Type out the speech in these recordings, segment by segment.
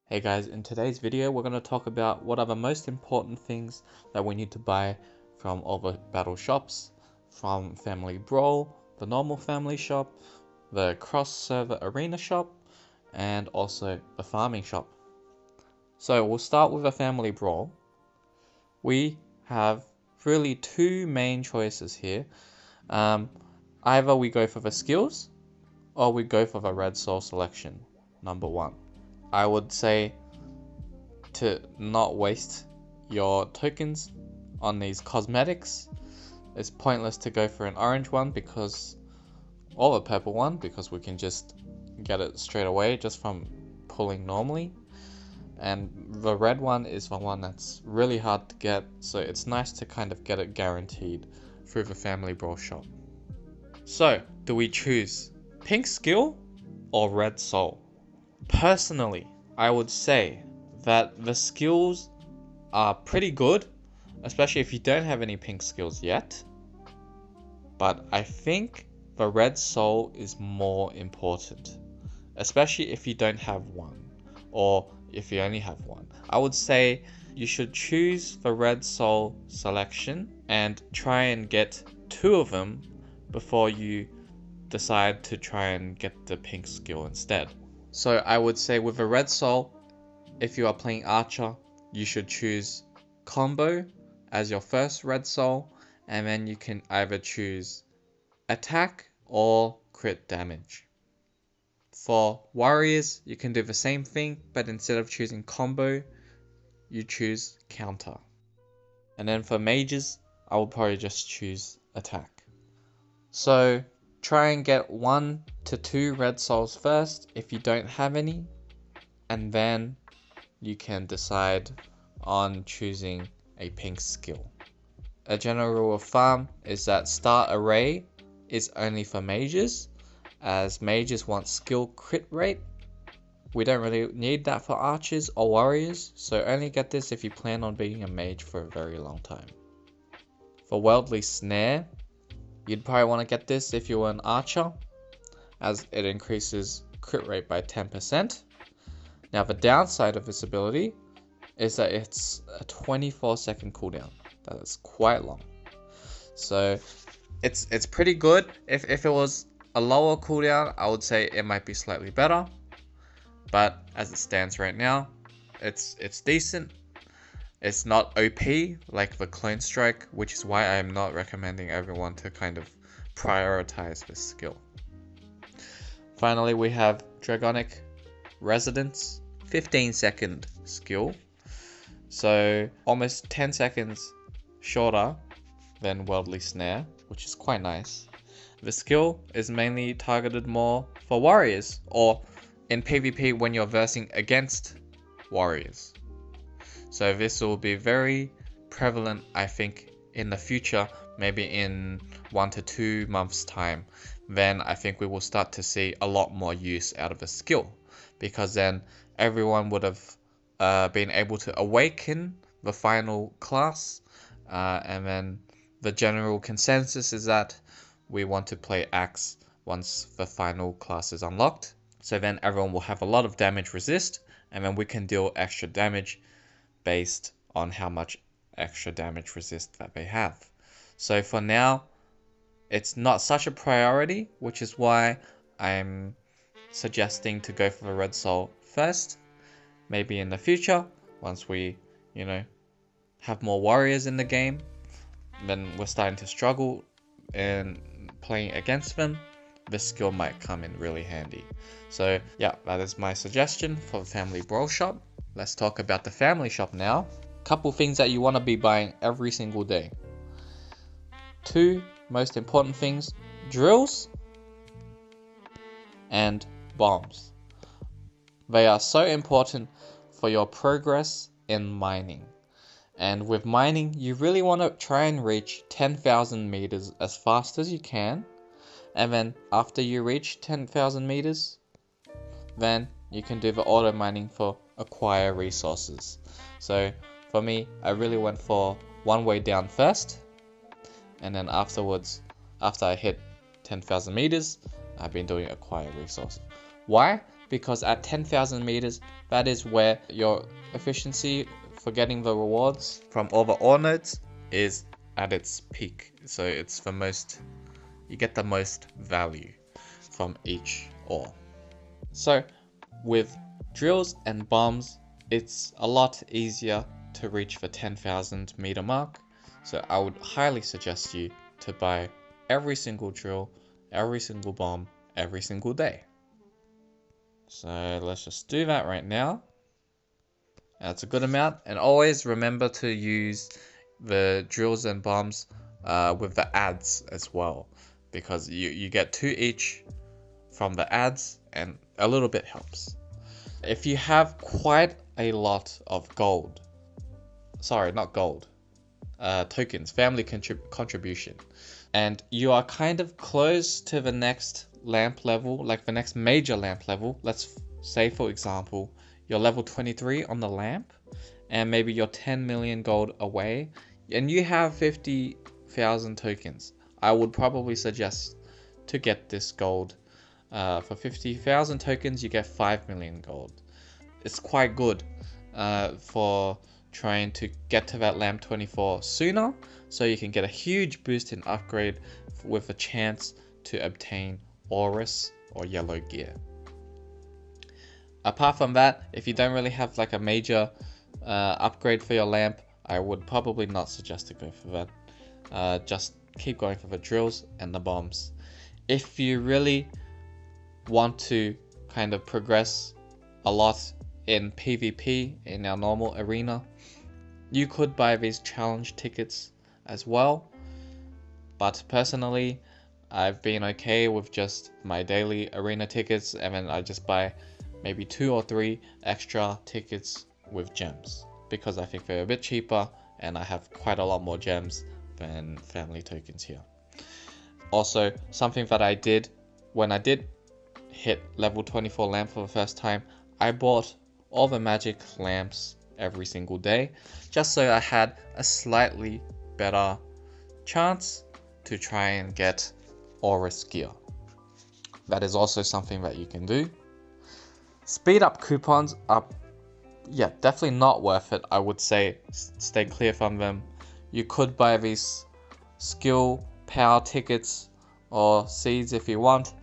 Hey guys, in today's video we're going to talk about what are the most important things that we need to buy from all the battle shops, from Family Brawl, the normal family shop, the cross-server arena shop, and also the farming shop. So we'll start with a Family Brawl. We have really two main choices here. Either we go for the skills, or we go for the red soul selection, number 1. I would say to not waste your tokens on these cosmetics. It's pointless to go for an orange one or a purple one because we can just get it straight away just from pulling normally. And the red one is the one that's really hard to get, so it's nice to kind of get it guaranteed through the Family Brawl shop. So, do we choose pink skill or red soul? Personally, I would say that the skills are pretty good, especially if you don't have any pink skills yet. But I think the red soul is more important, especially if you don't have one, or if you only have one. I would say you should choose the red soul selection and try and get 2 of them before you decide to try and get the pink skill instead. So I would say with a red soul, if you are playing archer, you should choose combo as your first red soul, and then you can either choose attack or crit damage. For warriors, you can do the same thing, but instead of choosing combo, you choose counter. And then for mages, I will probably just choose attack. So try and get 1 to 2 red souls first if you don't have any, and then you can decide on choosing a pink skill. A general rule of thumb is that start array is only for mages, as mages want skill crit rate. We don't really need that for archers or warriors, so only get this if you plan on being a mage for a very long time. For worldly snare, you'd probably want to get this if you were an archer, as it increases crit rate by 10%. Now the downside of this ability is that it's a 24-second cooldown. That is quite long. So it's pretty good. If it was a lower cooldown, I would say it might be slightly better. But as it stands right now, it's decent. It's not OP like the clone strike, which is why I am not recommending everyone to kind of prioritize this skill. Finally, we have Dragonic Residence, 15-second skill, so almost 10 seconds shorter than Worldly Snare, which is quite nice. The skill is mainly targeted more for warriors, or in PvP when you're versing against warriors. So this will be very prevalent, I think, in the future, maybe in 1 to 2 months time. Then I think we will start to see a lot more use out of the skill, because then everyone would have been able to awaken the final class, and then the general consensus is that we want to play Axe once the final class is unlocked. So then everyone will have a lot of damage resist, and then we can deal extra damage based on how much extra damage resist that they have. So for now, it's not such a priority, which is why I'm suggesting to go for the red soul first. Maybe in the future, once we, have more warriors in the game, then we're starting to struggle in playing against them, this skill might come in really handy. So yeah, that is my suggestion for the Family Brawl shop. Let's talk about the family shop now. Couple things that you want to be buying every single day. 2 most important things: drills and bombs. They are so important for your progress in mining. And with mining, you really want to try and reach 10,000 meters as fast as you can. And then after you reach 10,000 meters, then you can do the auto mining for acquire resources. So for me, I really went for one way down first, and then afterwards, after I hit 10,000 meters, I've been doing acquire resources. Why? because at 10,000 meters, that is where your efficiency for getting the rewards from all the ore nodes is at its peak. So it's the most, you get the most value from each ore. So with drills and bombs, it's a lot easier to reach the 10,000 meter mark. So I would highly suggest you to buy every single drill, every single bomb, every single day. So let's just do that right now. That's a good amount. And always remember to use the drills and bombs with the ads as well, because you get 2 each from the ads and a little bit helps. If you have quite a lot of gold, sorry, not gold, tokens, family contribution, and you are kind of close to the next lamp level, like the next major lamp level. Let's say, for example, you're level 23 on the lamp, and maybe you're 10 million gold away, and you have 50,000 tokens. I would probably suggest to get this gold. For 50,000 tokens, you get 5 million gold. It's quite good for trying to get to that lamp 24 sooner, so you can get a huge boost in upgrade with a chance to obtain Aurus or yellow gear. Apart from that, if you don't really have like a major upgrade for your lamp, I would probably not suggest to go for that. Just keep going for the drills and the bombs. If you really want to kind of progress a lot in PvP in our normal arena, you could buy these challenge tickets as well, but personally I've been okay with just my daily arena tickets, and then I just buy maybe 2 or 3 extra tickets with gems, because I think they're a bit cheaper and I have quite a lot more gems than family tokens here. Also, something that I did when I did hit level 24 lamp for the first time, I bought all the magic lamps every single day, just so I had a slightly better chance to try and get Aurus gear. That is also something that you can do. Speed up coupons are, yeah, definitely not worth it. I would say stay clear from them. You could buy these skill power tickets or seeds if you want,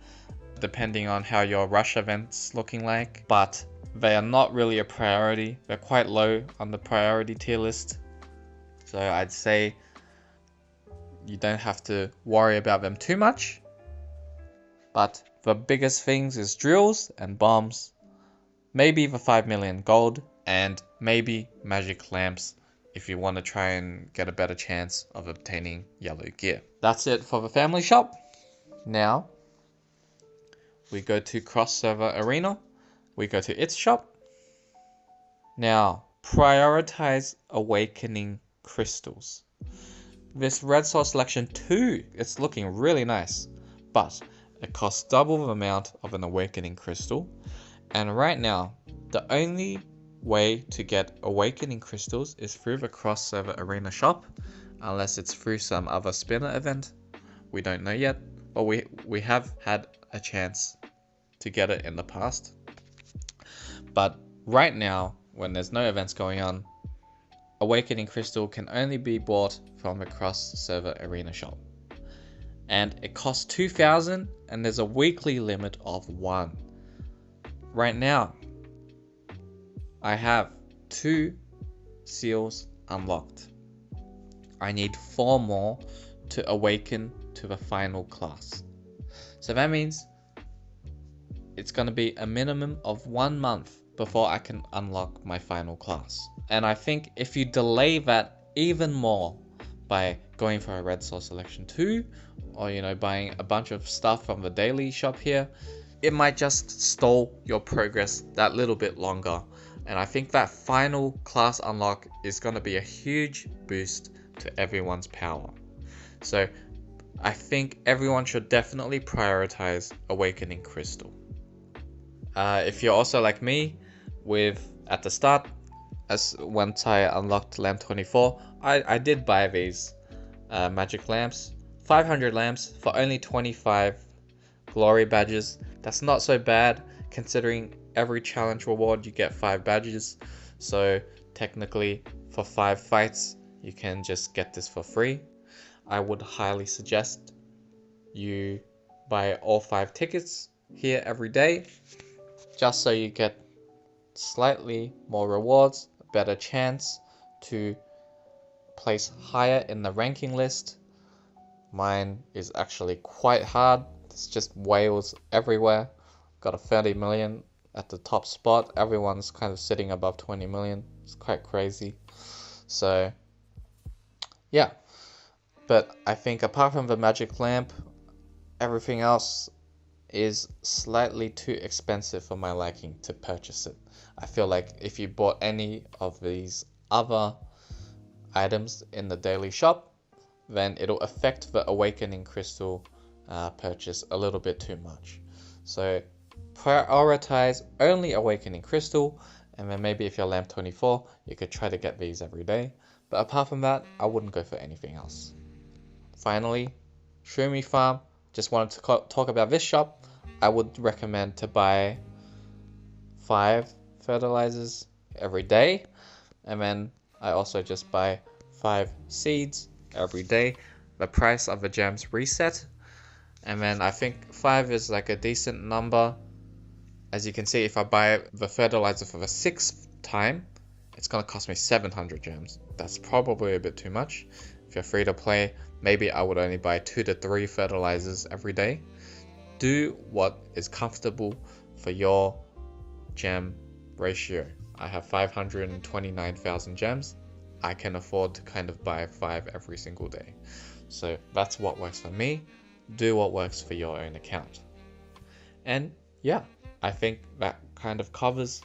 depending on how your rush event's looking like, but they are not really a priority. They're quite low on the priority tier list, so I'd say you don't have to worry about them too much. But the biggest things is drills and bombs, maybe the 5 million gold, and maybe magic lamps if you want to try and get a better chance of obtaining yellow gear. That's it for the family shop. Now we go to cross server arena. We go to its shop. Now prioritize awakening crystals. This red source selection 2, it's looking really nice, but it costs double the amount of an awakening crystal. And right now, the only way to get awakening crystals is through the cross server arena shop, unless it's through some other spinner event. We don't know yet, but we have had a chance to get it in the past. But right now, when there's no events going on, awakening crystal can only be bought from the cross server arena shop, and it costs 2,000, and there's a weekly limit of 1. Right now I have 2 seals unlocked. I need 4 more to awaken to the final class, so that means it's going to be a minimum of 1 month before I can unlock my final class. And I think if you delay that even more by going for a red source selection 2, or buying a bunch of stuff from the daily shop here, it might just stall your progress that little bit longer. And I think that final class unlock is going to be a huge boost to everyone's power. So I think everyone should definitely prioritize awakening crystal. If you're also like me, at the start, once I unlocked lamp 24, I did buy these magic lamps, 500 lamps for only 25 glory badges. That's not so bad considering every challenge reward you get 5 badges, so technically for 5 fights you can just get this for free. I would highly suggest you buy all 5 tickets here every day, just so you get slightly more rewards, a better chance to place higher in the ranking list. Mine is actually quite hard. It's just whales everywhere. Got a 30 million at the top spot. Everyone's kind of sitting above 20 million. It's quite crazy. So yeah, but I think apart from the magic lamp, everything else is slightly too expensive for my liking to purchase it. I feel like if you bought any of these other items in the daily shop, then it'll affect the awakening crystal purchase a little bit too much. So prioritize only awakening crystal, and then maybe if you're lamp 24, you could try to get these every day. But apart from that, I wouldn't go for anything else. Finally, Shroomy Farm. Just wanted to talk about this shop. I would recommend to buy 5 fertilizers every day, and then I also just buy 5 seeds every day. The price of the gems reset, and then I think 5 is like a decent number. As you can see, if I buy the fertilizer for the 6th time, it's gonna cost me 700 gems. That's probably a bit too much. If you're free to play, maybe I would only buy 2 to 3 fertilizers every day. Do what is comfortable for your gem ratio. I have 529,000 gems. I can afford to kind of buy 5 every single day. So that's what works for me. Do what works for your own account. And yeah, I think that kind of covers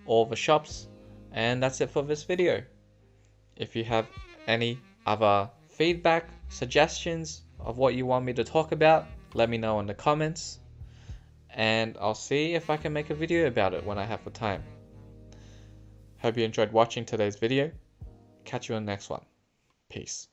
all the shops. And that's it for this video. If you have any other feedback, suggestions of what you want me to talk about, let me know in the comments, and I'll see if I can make a video about it when I have the time. Hope you enjoyed watching today's video. Catch you in the next one. Peace.